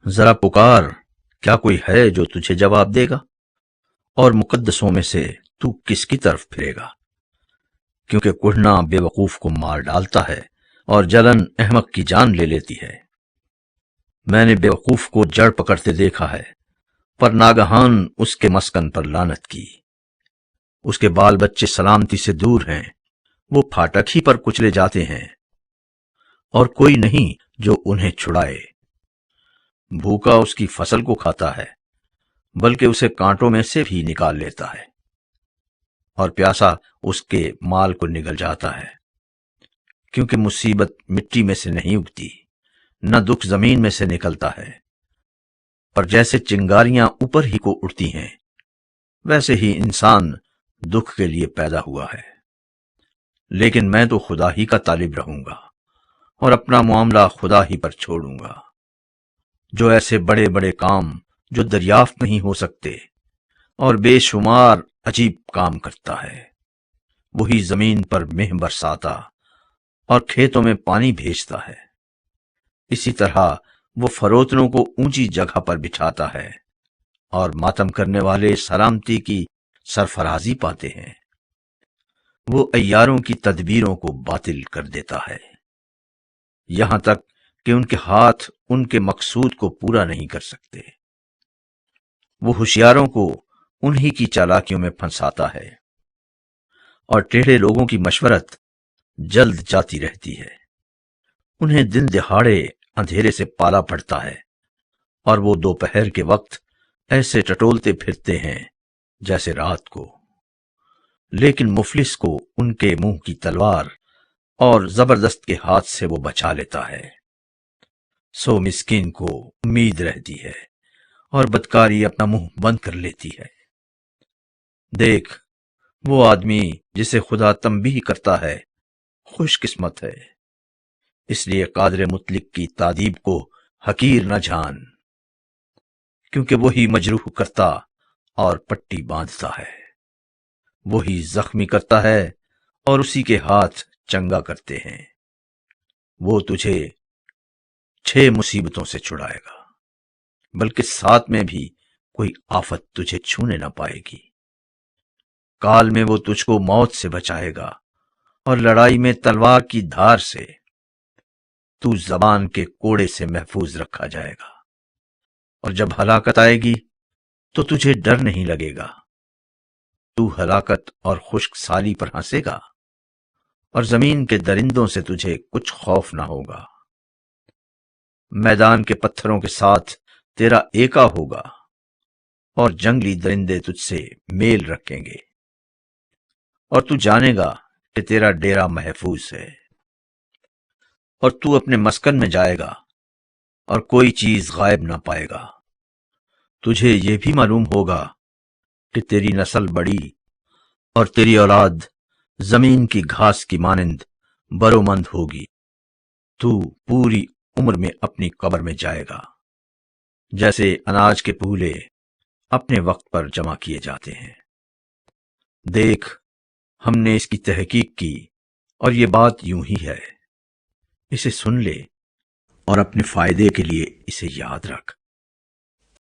ذرا پکار، کیا کوئی ہے جو تجھے جواب دے گا؟ اور مقدسوں میں سے تو کس کی طرف پھرے گا؟ کیونکہ کڑھنا بے وقوف کو مار ڈالتا ہے اور جلن احمق کی جان لے لیتی ہے۔ میں نے بے وقوف کو جڑ پکڑتے دیکھا ہے، پر ناگہان اس کے مسکن پر لعنت کی۔ اس کے بال بچے سلامتی سے دور ہیں، وہ پھاٹک ہی پر کچلے جاتے ہیں، اور کوئی نہیں جو انہیں چھڑائے۔ بھوکا اس کی فصل کو کھاتا ہے، بلکہ اسے کانٹوں میں سے بھی نکال لیتا ہے، اور پیاسا اس کے مال کو نگل جاتا ہے۔ کیونکہ مصیبت مٹی میں سے نہیں اگتی، نہ دکھ زمین میں سے نکلتا ہے، پر جیسے چنگاریاں اوپر ہی کو اڑتی ہیں، ویسے ہی انسان دکھ کے لیے پیدا ہوا ہے۔ لیکن میں تو خدا ہی کا طالب رہوں گا، اور اپنا معاملہ خدا ہی پر چھوڑوں گا، جو ایسے بڑے بڑے کام جو دریافت نہیں ہو سکتے اور بے شمار عجیب کام کرتا ہے۔ وہی زمین پر مہ برساتا اور کھیتوں میں پانی بھیجتا ہے۔ اسی طرح وہ فروتنوں کو اونچی جگہ پر بچھاتا ہے، اور ماتم کرنے والے سلامتی کی سرفرازی پاتے ہیں۔ وہ عیاروں کی تدبیروں کو باطل کر دیتا ہے، یہاں تک کہ ان کے ہاتھ ان کے مقصود کو پورا نہیں کر سکتے۔ وہ ہوشیاروں کو انہی کی چالاکیوں میں پھنساتا ہے، اور ٹیڑھے لوگوں کی مشورت جلد جاتی رہتی ہے۔ انہیں دن دہاڑے اندھیرے سے پالا پڑتا ہے، اور وہ دوپہر کے وقت ایسے ٹٹولتے پھرتے ہیں جیسے رات کو۔ لیکن مفلس کو ان کے منہ کی تلوار اور زبردست کے ہاتھ سے وہ بچا لیتا ہے۔ سو مسکین کو امید رہتی ہے، اور بدکاری اپنا منہ بند کر لیتی ہے۔ دیکھ، وہ آدمی جسے خدا تنبیہ کرتا ہے خوش قسمت ہے، اس لیے قادر مطلق کی تادیب کو حقیر نہ جان، کیونکہ وہی مجروح کرتا اور پٹی باندھتا ہے، وہی زخمی کرتا ہے اور اسی کے ہاتھ چنگا کرتے ہیں۔ وہ تجھے 6 مصیبتوں سے چھڑائے گا، بلکہ 7 میں بھی کوئی آفت تجھے چھونے نہ پائے گی۔ کال میں وہ تجھ کو موت سے بچائے گا، اور لڑائی میں تلوار کی دھار سے۔ تو زبان کے کوڑے سے محفوظ رکھا جائے گا، اور جب ہلاکت آئے گی تو تجھے ڈر نہیں لگے گا۔ تو ہلاکت اور خشک سالی پر ہنسے گا، اور زمین کے درندوں سے تجھے کچھ خوف نہ ہوگا۔ میدان کے پتھروں کے ساتھ تیرا ایکا ہوگا، اور جنگلی درندے تجھ سے میل رکھیں گے، اور تو جانے گا کہ تیرا ڈیرا محفوظ ہے، اور تو اپنے مسکن میں جائے گا، اور کوئی چیز غائب نہ پائے گا۔ تجھے یہ بھی معلوم ہوگا کہ تیری نسل بڑی، اور تیری اولاد زمین کی گھاس کی مانند برومند ہوگی۔ تو پوری عمر میں اپنی قبر میں جائے گا، جیسے اناج کے پولے اپنے وقت پر جمع کیے جاتے ہیں۔ دیکھ، ہم نے اس کی تحقیق کی، اور یہ بات یوں ہی ہے۔ اسے سن لے، اور اپنے فائدے کے لیے اسے یاد رکھ۔